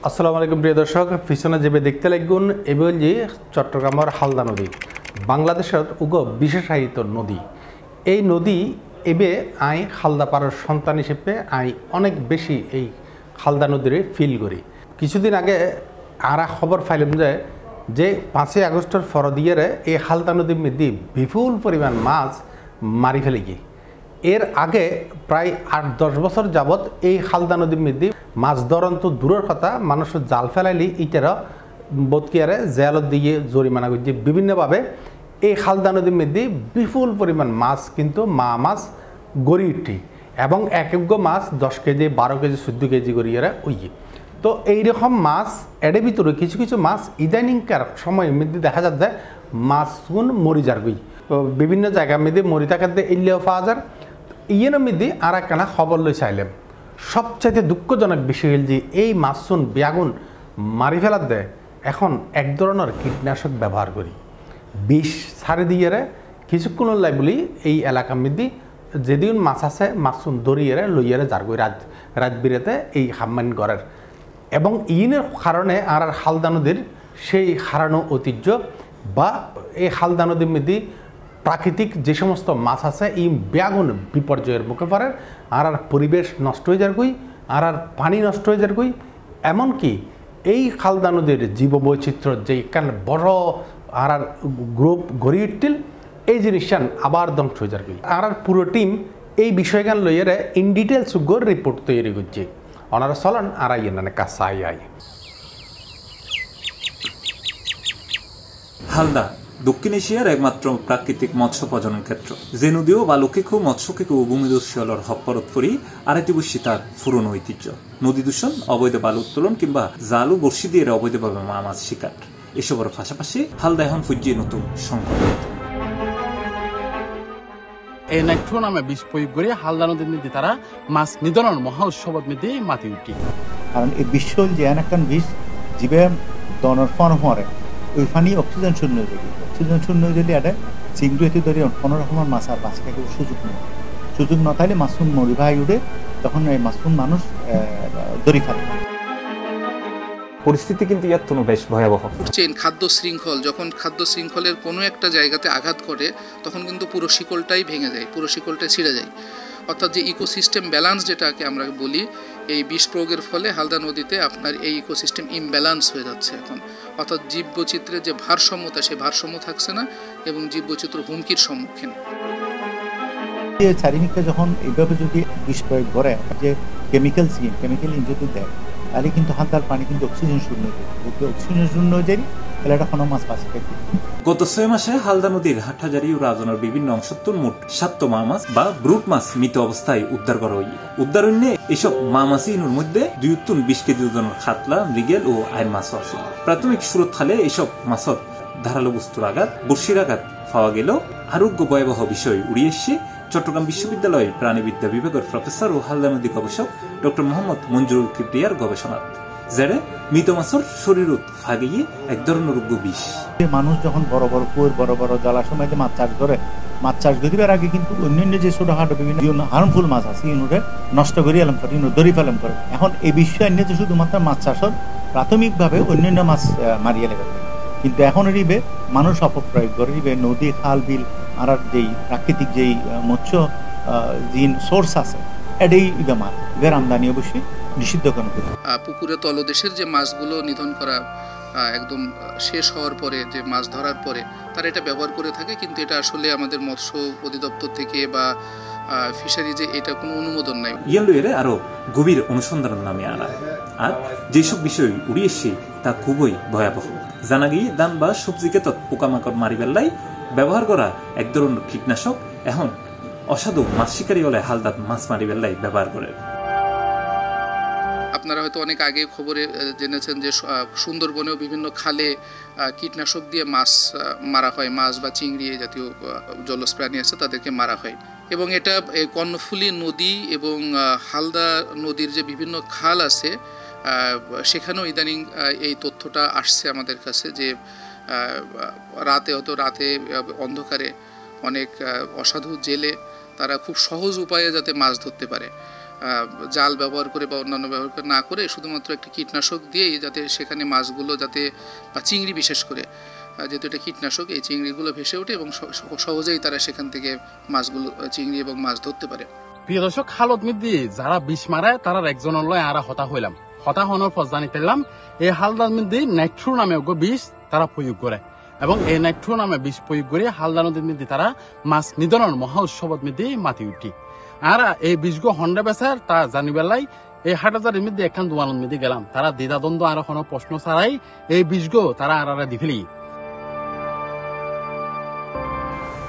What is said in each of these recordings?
আসসালামু আলাইকুম প্রিয় দর্শক, পিছনে যেবে দেখতে লাগুন এবার যে চট্টগ্রামের হালদা নদী বাংলাদেশের উগ বিশেষায়িত নদী। এই নদী এবে আই হালদা পাড়ার সন্তান হিসেবে আই অনেক বেশি এই হালদা নদীরে ফিল করি। কিছুদিন আগে আর খবর পাইলাম যে 5 আগস্টের ফরদিয়ারে এই হালদা নদীর মধ্যে বিপুল পরিমাণ মাছ মারি ফেলে গিয়ে। এর আগে প্রায় 8-10 বছর যাবৎ এই হালদা নদীর মধ্যে মাছ ধরন তো দূরের কথা, মানুষ জাল ফেলাইলি ইটারা বোধকিয়ারে জেলত দিয়ে জরিমানা করছে বিভিন্নভাবে। এই হালদা নদীর মধ্যে বিপুল পরিমাণ মাছ কিন্তু মাছ গড়ি উঠি এবং এক মাছ 10 কেজি 12 কেজি 14 কেজি গড়িয়ারা ওইয়ে। তো এইরকম মাছ এর ভিতরে কিছু কিছু মাছ ইদানিংকার সময়ের মধ্যে দেখা যাচ্ছে মাছগুন মরি যার গই। তো বিভিন্ন জায়গার মধ্যে মরি থাকাতে এলেও পাওয়া যায়। ইয়ের মধ্যে আর একখানা খবর লই চাইলাম। সবচাইতে দুঃখজনক বিষয় হল যে এই মাছগুন বেগুন মারি ফেলার দেয় এখন এক ধরনের কীটনাশক ব্যবহার করি বিষ ছাড়ে দিয়ে কিছুক্ষণ লাই বলি এই এলাকার মধ্যে যেদিন মাছ আছে মাছগুন ধরিয়ে লইয়ারে যার গই রাত বিরেতে এই হাম্মান গড়ের এবং ইনের কারণে আর হালদা নদীর সেই হারানো ঐতিহ্য বা এই হালদা নদীর মধ্যে প্রাকৃতিক যে সমস্ত মাছ আছে এই বেগুন বিপর্যয়ের মুখে পড়ে আর পরিবেশ নষ্ট হয়ে যার কই আর পানি নষ্ট হয়ে যার কই। এমনকি এই হালদা নদীর জীববৈচিত্র্য যে কান বড় আর গ্রুপ গড়ি উঠতিল এই জিনিসটা আবার ধ্বংস হয়ে যার কই। আর পুরো টিম এই বিষয়গান লইয়ারে ইন ডিটেলস সুগর রিপোর্ট তৈরি করছে। ওনারা চলেন আর আইয়েন কাছে আই হালদা দক্ষিণ এশিয়ার একমাত্র প্রাকৃতিক মৎস্য প্রজনন ক্ষেত্র। যে নদীও বালুকেকু মৎস্যকেকু ভূমিদস্যুলর হপ্পরত করি আরেকটি বসি তার পুরনো ঐতিহ্য। নদী দূষণ, অবৈধ বালু উত্তোলন কিংবা জাল ও বর্ষি দিয়ে অবৈধভাবে মাছ শিকার, এসবের পাশাপাশি হালদা এখন ফুজিয়ে নতুন সংকট। এই নাইট্রো নামে বিষ প্রয়োগ করে হালদা নদীর মধ্যে তারা মাছ নিধনের মহা উৎসবের মধ্যে মাতি উঠি। কারণ এই বিশ্ব যে একটা বিষ জীবে দনের ফন হরে ওই ফানি অক্সিজেন শূন্য হয়ে যাবে। অক্সিজেন শূন্য হয়ে গেলে এটা চিংড়ি ধরে কোনো রকমের মাছ আর বাঁচে থাকবে সুযোগ না থাকলে মাছরুম মরি ভাই উঠে তখন এই মাছরুম মানুষ দড়ি ফেলে। পরিস্থিতি কিন্তু ইয়ার তো বেশ ভয়াবহ। খাদ্য শৃঙ্খল, যখন খাদ্য শৃঙ্খলের কোনো একটা জায়গাতে আঘাত করে তখন কিন্তু পুরো শিকলটাই ভেঙে যায়, পুরো শিকলটাই ছিঁড়ে যায়। অর্থাৎ যে ইকোসিস্টেম ব্যালান্স যেটাকে আমরা বলি, এই বিষ প্রয়োগের ফলে হালদা নদীতে আপনার এই ইকোসিস্টেম ইমব্যালান্স হয়ে যাচ্ছে এখন। অর্থাৎ জীববৈচিত্র্যের যে ভারসাম্যতা সেই ভারসাম্য থাকছে না এবং জীববৈচিত্র্য হুমকির সম্মুখীন। চারিদিকে যখন এইভাবে যদি বিষ প্রয়োগ করে যে কেমিক্যাল যদি দেয় তাহলে কিন্তু হালদার পানি কিন্তু অক্সিজেন শূন্য হয়ে যায়। অক্সিজেন শূন্য হয়ে যায় তাহলে এটা কোনো মাছ বাঁচে থাকবে। গত 6 মাসে হালদা নদীর হাটহাজারী ও রাজনের বিভিন্ন অংশত্বর মোট 7 মাছ বা ব্রুট মাছ মৃত অবস্থায় উদ্ধার করা হয়। উদ্ধারণ্যে এসব মাছইনুর মধ্যে 2 কেজি ওজনের খাতলা, মৃগেল ও আইন মাছও আছে। প্রাথমিক সুরত খালে এসব মাছত ধারালো বস্তুর আঘাত, বর্ষির আঘাত পাওয়া গেলেও আরোগ্য ভয়াবহ বিষয় উড়িয়ে এসছে চট্টগ্রাম বিশ্ববিদ্যালয়ের প্রাণীবিদ্যা বিভাগের প্রফেসর ও হালদা নদী গবেষক ডক্টর মোহাম্মদ মঞ্জুরুল কিবরিয়ার গবেষণা। যারা মৃত মাছের শরীরত ফাগিয়ে এক ধরনের রোগ বিষ। মানুষ যখন বড় বড় কুয়োর বড় বড় জলাশয়ে মাছ চাষ করে, মাছ চাষ করিবার আগে কিন্তু অন্যান্য যে ছোটখাটো বিভিন্ন হার্মফুল মাছ আছে ইনুরে নষ্ট করে এলাম করে, ইনু ধরি ফেলাম করে। এখন এই বিষয় নিয়ে যে শুধুমাত্র মাছ চাষের প্রাথমিকভাবে অন্যান্য মাছ মারিয়ে লেগে, কিন্তু এখন রিবে মানুষ অপপ্রয়োগ করে রিবে নদী খাল বিল আর যেই প্রাকৃতিক যেই মৎস্য যে সোর্স আছে এটাই মাছ এর আমদানি অবশ্যই নিষিদ্ধ করা। পুকুরে তলদেশের যে মাছগুলো নিধন করা একদম শেষ হওয়ার পরে, যে মাছ ধরার পরে তারা এটা ব্যবহার করে থাকে, কিন্তু এটা আসলে আমাদের মৎস্য অধিদপ্তর থেকে বা ফিশারিজে এটা কোনো অনুমোদন নাই। ইয়ার আরো গভীর অনুসন্ধানের নামে আনা আর যেসব বিষয় উড়িয়েছে তা খুবই ভয়াবহ। জানা গিয়ে ধান বা সবজি ক্ষেত্রে পোকামাকড় মারি বেল্লাই ব্যবহার করা এক ধরনের কীটনাশক এখন অসাধু মাছ শিকারী হলে হালদাত মাছ মারি বেল্লাই ব্যবহার করে। আপনারা হয়তো অনেক আগে খবরে জেনেছেন যে সুন্দরবনেও বিভিন্ন খালে কীটনাশক দিয়ে মাছ মারা হয়, মাছ বা চিংড়ি জাতীয় জলজ প্রাণী আছে তাদেরকে মারা হয়। এবং এটা কর্ণফুলী নদী এবং হালদা নদীর যে বিভিন্ন খাল আছে সেখানেও ইদানিং এই তথ্যটা আসছে আমাদের কাছে যে রাতে অন্ধকারে অনেক অসাধু জেলে তারা খুব সহজ উপায়ে যাতে মাছ ধরতে পারে জাল ব্যবহার করে বা অন্যান্য ব্যবহার না করে শুধুমাত্র একটি কীটনাশক দিয়েই যাতে সেখানে মাছগুলো যাতে বা চিংড়ি বিশেষ করে যেহেতু এটা কীটনাশক, এই চিংড়িগুলো ভেসে ওঠে এবং সহজেই তারা সেখান থেকে মাছগুলো চিংড়ি এবং মাছ ধরতে পারে। প্রিয় দর্শক, হালত মিদি যারা বিষ মারায় তারা একজনের লয় আর হতা হইলাম। হতা হওয়ার পর জানি পেলাম এই হালদার মধ্যে নাইট্রো নামে বিষ তারা প্রয়োগ করে এবং এই নাইট্রো নামে বিষ প্রয়োগ করে হালদা নদীর মধ্যে তারা মাছ নিধনের মহা উৎসবত মধ্যে মাতি উঠি। আর এই বিষগো হন্ডা বেচার তা জানিবেলাই এই হাটাজারের মধ্যে একখান দোয়ানোর মধ্যে গেলাম। তারা দ্বিধাদ্বন্দ্ব আর কোনো প্রশ্ন ছাড়াই এই বিষগো তারা আর দিফেলি।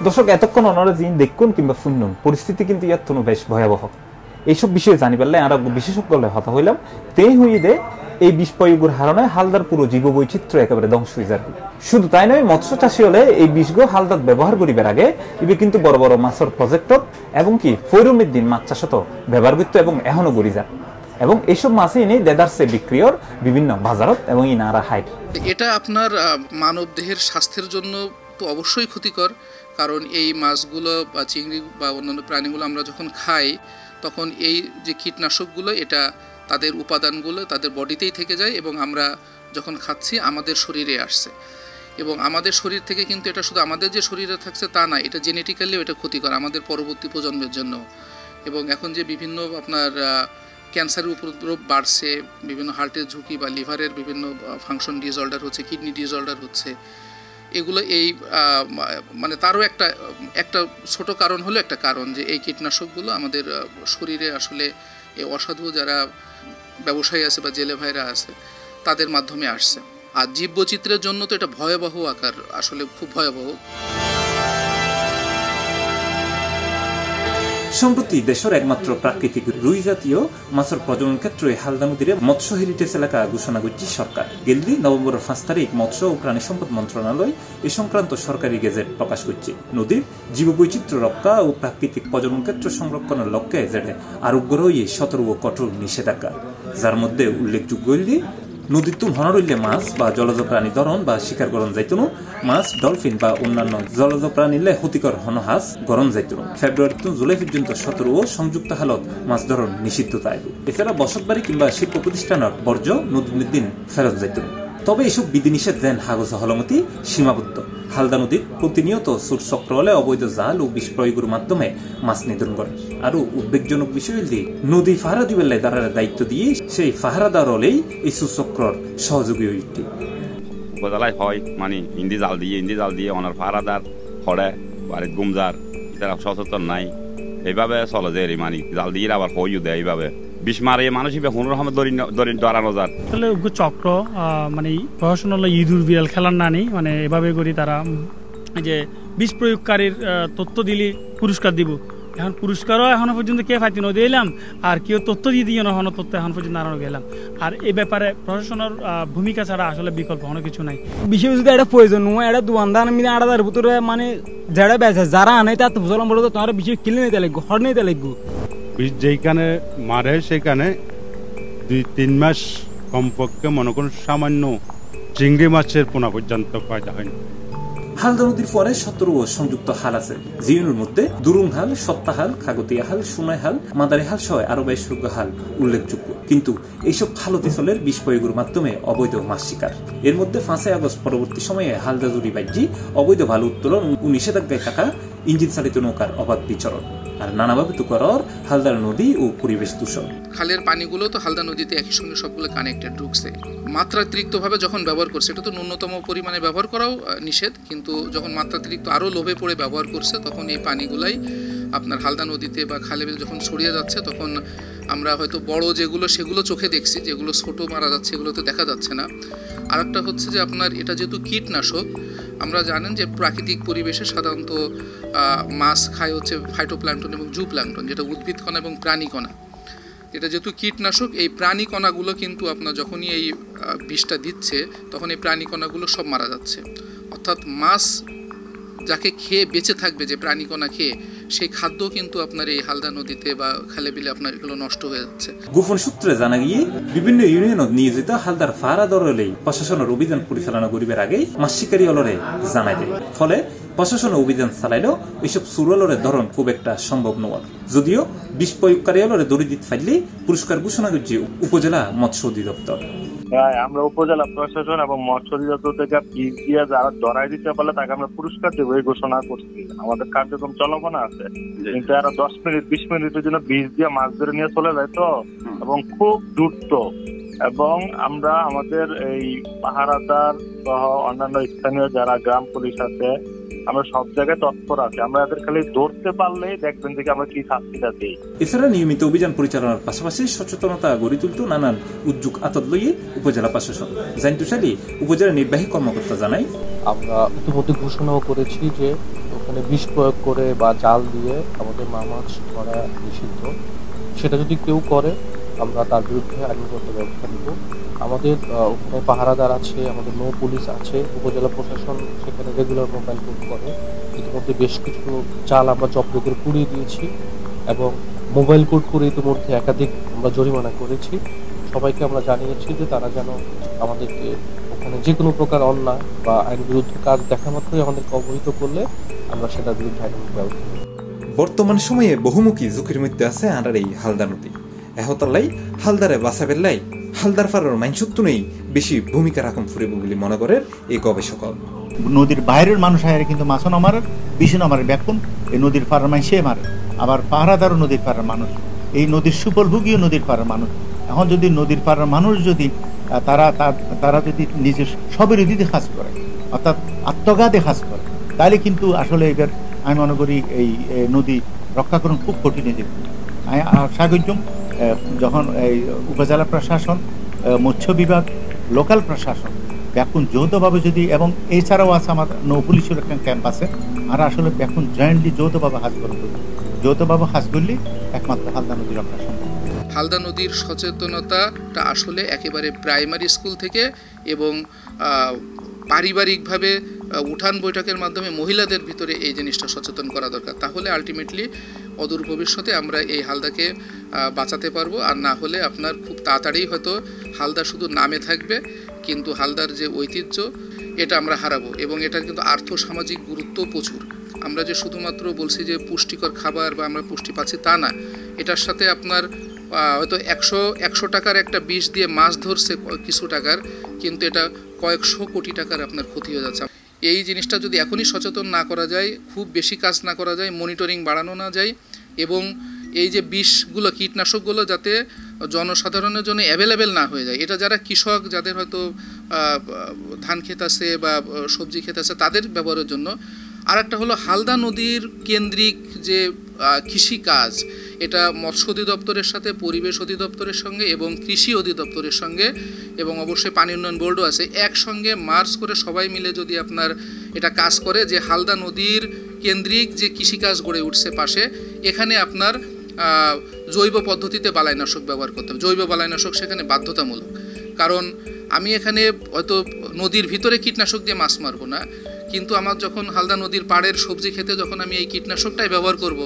দর্শক, এতক্ষণ ওনারা যিনি দেখুন কিংবা শুনুন পরিস্থিতি কিন্তু ইয়ার তো বেশ ভয়াবহ। এইসব বিষয়ে জানি পারলে আর বিশেষজ্ঞ হতা হইলাম তেই হইয়ে দে এই বিষ প্রয়োগের হারণে হালদার পুরো জীব বৈচিত্র্য একেবারে ধ্বংস হয়ে যাবে। শুধু তাই নয়, মৎস্য চাষী হলে এই বিষগো হালদার ব্যবহার করিবার আগে ইবে কিন্তু বড় বড় মাছের প্রজেক্টত এবং কি ফৈরমের দিন মাছ চাষত ব্যবহার করতো এবং এখনো করি যায় এবং এইসব মাছই এনে দেদারসে বিক্রিয়র বিভিন্ন বাজারত এবং ইনারা হাইট। এটা আপনার মানব দেহের স্বাস্থ্যের জন্য তো অবশ্যই ক্ষতিকর, কারণ এই মাছগুলো বা চিংড়ি বা অন্যান্য প্রাণীগুলো আমরা যখন খাই তখন এই যে কীটনাশকগুলো এটা তাদের উপাদানগুলো তাদের বডিতেই থেকে যায় এবং আমরা যখন খাচ্ছি আমাদের শরীরে আসছে এবং আমাদের শরীর থেকে কিন্তু এটা শুধু আমাদের যে শরীরে থাকছে তা না, এটা জেনেটিক্যালিও এটা ক্ষতিকর আমাদের পরবর্তী প্রজন্মের জন্য। এবং এখন যে বিভিন্ন আপনার ক্যান্সারের উপদ্রব বাড়ছে, বিভিন্ন হার্টের ঝুঁকি বা লিভারের বিভিন্ন ফাংশন ডিসঅর্ডার হচ্ছে, কিডনি ডিসঅর্ডার হচ্ছে, এগুলো এই মানে তারও একটা ছোট কারণ হলো একটা কারণ যে এই কীটনাশকগুলো আমাদের শরীরে আসলে এই অসাধু যারা ব্যবসায়ী আছে বা জেলে ভাইরা আছে তাদের মাধ্যমে আসছে। আর জীববৈচিত্র্যের জন্য তো এটা ভয়াবহ আকার, আসলে খুব ভয়াবহ। সম্প্রতি দেশের একমাত্র প্রাকৃতিক রুই জাতীয় মাছের প্রজনন ক্ষেত্রে হালদা নদীর মৎস্য হেরিটেজ এলাকা ঘোষণা করছে সরকার। গেলদি নভেম্বরের 5 তারিখ মৎস্য ও প্রাণী সম্পদ মন্ত্রণালয় এ সংক্রান্ত সরকারি গেজেট প্রকাশ করছে। নদীর জীববৈচিত্র্য রক্ষা ও প্রাকৃতিক প্রজনন ক্ষেত্র সংরক্ষণের লক্ষ্যে যেটা আরোগ্য রয়ে 17 ও কঠোর নিষেধাজ্ঞা, যার মধ্যে উল্লেখযোগ্য হইলে নদীর তুম হনরইলে মাছ বা জলজ প্রাণী ধরন বা শিকার গরণ যাইতনো, মাছ ডলফিন বা অন্যান্য জলজ প্রাণীলে ক্ষতিকর হনহাস গরণ যাইতনো। ফেব্রুয়ারি থেকে জুলাই পর্যন্ত 17 ও সংযুক্ত হালত মাছ ধরন নিষিদ্ধ থাকবে। এছাড়া বসতবাড়ি কিংবা শিল্প প্রতিষ্ঠানের বর্জ্য নদীর দিন ফেরত যাইতনো। তবে এসব বিধিনিষেধ যেন হাগজ হলমতি সীমাবদ্ধ। হালদা নদীর প্রতিনিয়ত সুর চক্র হলে অবৈধ জাল ও বিষ প্রয়োগের মাধ্যমে মাছ নিধন করে। আরো উদ্বেগজনক বিষয় হল নদী পাহারা দিবেন তারা দায়িত্ব দিয়ে সেই পাহারাদার হলেই এই সুচক্রর সহযোগী হইতে উপজেলায় হয় মানে ইন্দি জাল দিয়ে ওনার পাহারাদার খড়ে বাড়ির গুমজার তারা সচেতন নাই, এইভাবে চলে যে মানে জাল দিয়ে আবার হইও দেয় এইভাবে বিষ মারে মানুষ হুনুর সময় ধরানো যার আসলে চক্র মানে প্রশাসন ইঁদুর বিড়াল খেলার না নেই, মানে এভাবে করি তারা যে বিষ প্রয়োগকারীর তথ্য দিলে পুরস্কার দিব। এখন পুরস্কারও এখনো পর্যন্ত কে পাইতে নদী এলাম আর কেউ তথ্য দিয়ে দিয়ে এখনো তথ্য এখন পর্যন্ত আনানো গেলাম। আর এই ব্যাপারে প্রশাসনের ভূমিকা ছাড়া আসলে বিকল্প কোনো কিছু নাই। বিশেষ যদি এটা প্রয়োজন নয়, এটা দোকানদার মিলে আড়াদার ভিতরে মানে যারা বেচে যারা আনে তার বুঝলাম বলতো তোমার বিশেষ কিনে নিতে লাগবো, হর নিতে লাগবো। বিষ যেখানে মারে সেখানে 2-3 মাস কমপক্ষে মনে করুন সামান্য চিংড়ি মাছের পোনা পর্যন্ত ফায়দা হয়নি। হালদা নদীর পরে 17 সংযুক্ত হাল আছে, যেগুলোর মধ্যে দুরুং হাল, সত্তা হাল, খাগতিয়া হাল, সোনাই হাল, মাদারি হাল সহ আরো 22 হাল উল্লেখযোগ্য। কিন্তু এইসব হালতি চলের বিষ প্রয়োগের মাধ্যমে অবৈধ মাছ শিকার। এর মধ্যে 5 আগস্ট পরবর্তী সময়ে হালদা জুড়ি বাহ্যি অবৈধ ভাল উত্তোলন ও নিষেধাজ্ঞায় থাকা ইঞ্জিন চালিত নৌকার অবাধ বিচরণ আর নানাভাবে তুকরর হালদার নদী ও পরিবেশ দূষণ। খালের পানিগুলো তো হালদা নদীতে একই সঙ্গে সবগুলো কানেক্টেড ঢুকছে। মাত্রাতিরিক্তভাবে যখন ব্যবহার করছে, এটা তো ন্যূনতম পরিমাণে ব্যবহার করাও নিষেধ, কিন্তু যখন মাত্রাতিরিক্ত আরও লোভে পড়ে ব্যবহার করছে তখন এই পানিগুলাই আপনার হালদা নদীতে বা খালে যখন ছড়িয়ে যাচ্ছে তখন আমরা হয়তো বড় যেগুলো সেগুলো চোখে দেখছি, যেগুলো ছোট মারা যাচ্ছে এগুলো তো দেখা যাচ্ছে না। আর একটা হচ্ছে যে আপনার এটা যেহেতু কীটনাশক, আমরা জানেন যে প্রাকৃতিক পরিবেশে সাধারণত মাছ খায় হচ্ছে ফাইটোপ্ল্যাঙ্কটন এবং জুপ্ল্যাঙ্কটন, যেটা উদ্ভিদকণা এবং প্রাণীকণা। এটা যেহেতু কীটনাশক, এই প্রাণীকণাগুলো কিন্তু আপনার যখনই এই বিষটা দিচ্ছে তখন এই প্রাণীকণাগুলো সব মারা যাচ্ছে। অর্থাৎ মাছ যাকে খেয়ে বেঁচে থাকবে, যে প্রাণীকণা খেয়ে, সেই খাদ্য কিন্তু আপনার এই হালদা নদীতে বা খালে বিলে আপনার এগুলো নষ্ট হয়ে যাচ্ছে। গোপন সূত্রে জানা গিয়ে বিভিন্ন ইউনিয়নত নিয়োজিত হালদার ফাহারা দলেই প্রশাসনের অভিযান পরিচালনা করিবার আগেই মাছ শিকারী অলরে জানাই দেয়। ফলে প্রশাসন অভিযান চালাইলেও এইসব চুরলরের ধরন খুব একটা সম্ভব নয়। যদিও বিষ প্রয়োগকারী হলরে দড়ি দিতে পারলেই পুরস্কার ঘোষণা করছে উপজেলা মৎস্য অধিদপ্তর। আমরা উপজেলা প্রশাসন এবং মৎস্য অধিদপ্তর থেকে বীজ দিয়ে যারা ধরাই দিতে পারলে তাকে আমরা পুরস্কার দেবো এই ঘোষণা করছি। আমাদের কার্যক্রম চলমান আছে, কিন্তু এরা 10 মিনিট 20 মিনিটের জন্য বীজ দিয়ে মাছ ধরে নিয়ে চলে যায় তো, এবং খুব দ্রুত। এবং আমরা আমাদের এই পাহারাদার সহ অন্যান্য স্থানীয় যারা গ্রাম পুলিশ আছে, আমরা সব জায়গায় তৎপর আছি। আমরা এদের খালি ধরতে পারলেই দেখবেন যে আমরা কি শাস্তিটা দিই। এছাড়া নিয়মিত অভিযান পরিচালনার পাশাপাশি সচেতনতা গড়ে তুলতে নানান উদ্যোগ আতত লইয়ে উপজেলা প্রশাসন। জাইন্তুশালী উপজেলা নির্বাহী কর্মকর্তা জানাই, আমরা ইতিমধ্যে ঘোষণাও করেছি যে ওখানে বিষ প্রয়োগ করে বা জাল দিয়ে আমাদের মাছ ধরা নিষিদ্ধ। সেটা যদি কেউ করে আমরা তার বিরুদ্ধে আইনগত ব্যবস্থা নেব। আমাদের ওখানে পাহারাদার আছে, আমাদের নৌ পুলিশ আছে, উপজেলা প্রশাসন সেখানে রেগুলার মোবাইল কোড করে। ইতিমধ্যে বেশ কিছু জাল আমরা জব্দ করে পুড়িয়ে দিয়েছি এবং মোবাইল কোড করে ইতিমধ্যে একাধিক আমরা জরিমানা করেছি। সবাইকে আমরা জানিয়েছি যে তারা যেন আমাদেরকে ওখানে যে কোনো প্রকার অন্যায় বা আইন বিরুদ্ধ কাজ দেখা মাত্রই আমাদেরকে অবহিত করলে আমরা সেটার বিরুদ্ধে আইনগত ব্যবস্থা নেব। বর্তমান সময়ে বহুমুখী ঝুঁকির মধ্যে আছে আনার এই হালদা নদী। এহতাল্লাই হালদারে বাঁচা বেল্লাই হালদার পাড়ার মাইনসত্ব নেই বেশি ভূমিকা রাখুন ফুরিব বলে মনে করেন এই গবেষক। নদীর বাইরের মানুষ আয়ারে কিন্তু মাছও না মারে, বিষও না মারে, ব্যাকুন এই নদীর পাড়ার মাইসে মারে। আবার পাহারাদারও নদীর পাড়ার মানুষ, এই নদীর সুফলভোগীও নদীর পাড়ার মানুষ। এখন যদি নদীর পাড়ার মানুষ যদি তারা যদি নিজের স্ববিরোধীতে কাজ করে, অর্থাৎ আত্মঘাতে কাজ করে, তাহলে কিন্তু আসলে এবার আমি মনে করি এই নদী রক্ষা করুন খুব কঠিন হয়ে যাবে। আশা করছুম যখন এই উপজেলা প্রশাসন, মৎস্য বিভাগ, লোকাল প্রশাসন ব্যাকুন যৌথভাবে যদি, এবং এছাড়াও আছে আমার নৌ পুলিশের একটা ক্যাম্প আছে, আর আসলে ব্যাকুন জয়েন্টলি যৌথভাবে কাজ করব। যৌথভাবে কাজ করলে একমাত্র হালদা নদী রক্ষা সম্ভব। হালদা নদীর সচেতনতাটা আসলে একেবারে প্রাইমারি স্কুল থেকে এবং পারিবারিকভাবে উঠান বৈঠকের মাধ্যমে মহিলাদের ভিতরে এই জিনিসটা সচেতন করা দরকার। তাহলে আলটিমেটলি অদূর ভবিষ্যতে আমরা এই হালদাকে বাঁচাতে পারবো। আর না হলে আপনার খুব তাড়াতাড়ি হয়তো হালদা শুধু নামে থাকবে, কিন্তু হালদার যে ঐতিহ্য এটা আমরা হারাবো। এবং এটার কিন্তু আর্থসামাজিক গুরুত্ব প্রচুর। আমরা যে শুধুমাত্র বলছি যে পুষ্টিকর খাবার বা আমরা পুষ্টি পাচ্ছি তা না, এটার সাথে আপনার হয়তো 100 টাকার একটা বিষ দিয়ে মাছ ধরছে কিছু টাকার, কিন্তু এটা কয়েকশো কোটি টাকার আপনার ক্ষতি হয়ে যাচ্ছে। এই জিনিসটা যদি এখনই সচেতন না করা যায়, খুব বেশি কাজ না করা যায়, মনিটরিং বাড়ানো না যায়, এবং এই যে বিষগুলো কীটনাশকগুলো যাতে জনসাধারণের জন্য অ্যাভেলেবেল না হয়ে যায়, এটা যারা কৃষক যাদের হয়তো ধান ক্ষেত আছে বা সবজি ক্ষেত আছে তাদের ব্যবহারের জন্য। আর একটা হলো হালদা নদীর কেন্দ্রিক যে কৃষিকাজ, এটা মৎস্য অধিদপ্তরের সাথে পরিবেশ অধিদপ্তরের সঙ্গে এবং কৃষি অধিদপ্তরের সঙ্গে এবং অবশ্যই পানি উন্নয়ন বোর্ডও আছে, একসঙ্গে মার্চ করে সবাই মিলে যদি আপনার এটা কাজ করে যে হালদা নদীর কেন্দ্রিক যে কৃষিকাজ গড়ে উঠছে পাশে, এখানে আপনার জৈব পদ্ধতিতে বালাইনাশক ব্যবহার করতে হবে। জৈব বালাইনাশক সেখানে বাধ্যতামূলক, কারণ আমি এখানে হয়তো নদীর ভিতরে কীটনাশক দিয়ে মাছ মারবো না, কিন্তু আমার যখন হালদা নদীর পাড়ের সবজি খেতে যখন আমি এই কীটনাশকটাই ব্যবহার করব,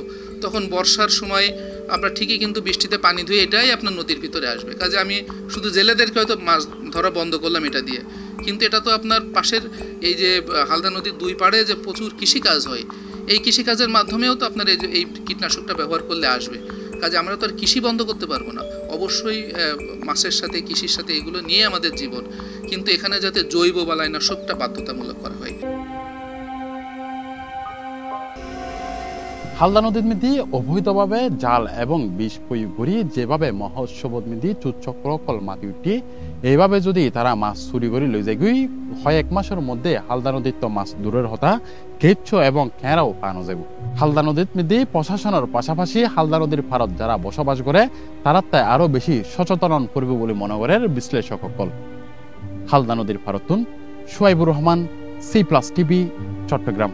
তখন বর্ষার সময় আমরা ঠিকই কিন্তু বৃষ্টিতে পানি ধুয়ে এটাই আপনার নদীর ভিতরে আসবে। কাজে আমি শুধু জেলেদেরকে হয়তো মাছ ধরা বন্ধ করলাম এটা দিয়ে, কিন্তু এটা তো আপনার পাশের এই যে হালদা নদীর দুই পাড়ে যে প্রচুর কৃষিকাজ হয়, এই কৃষিকাজের মাধ্যমেও তো আপনার এই কীটনাশকটা ব্যবহার করলে আসবে। কাজে আমরা তো আর কৃষি বন্ধ করতে পারবো না, অবশ্যই মাছের সাথে কৃষির সাথে এগুলো নিয়ে আমাদের জীবন, কিন্তু এখানে যাতে জৈব বালাইনাশকটা বাধ্যতামূলক করা হয়। হালদা নদীর মধ্যে অবৈধভাবে জাল এবং বিষ প্রয়োগ করি যেভাবে মহোৎসবত মধ্যে চুচক্র কল মাতি উঠি, এইভাবে যদি তারা মাছ চুরি করে লই যায় গই হয় 1 মাসের মধ্যে হালদা নদীর তো মাছ দূরের হতা কেচ্ছ এবং খেঁড়াও পানো যাব। হালদা নদীর মধ্যে প্রশাসনের পাশাপাশি হালদা নদীর পারত যারা বসবাস করে তারা তাই আরো বেশি সচেতন করবে বলে মনে করেন বিশ্লেষক সকল। হালদা নদীর পারতুন সোয়াইবুর রহমান, C+ TV, চট্টগ্রাম।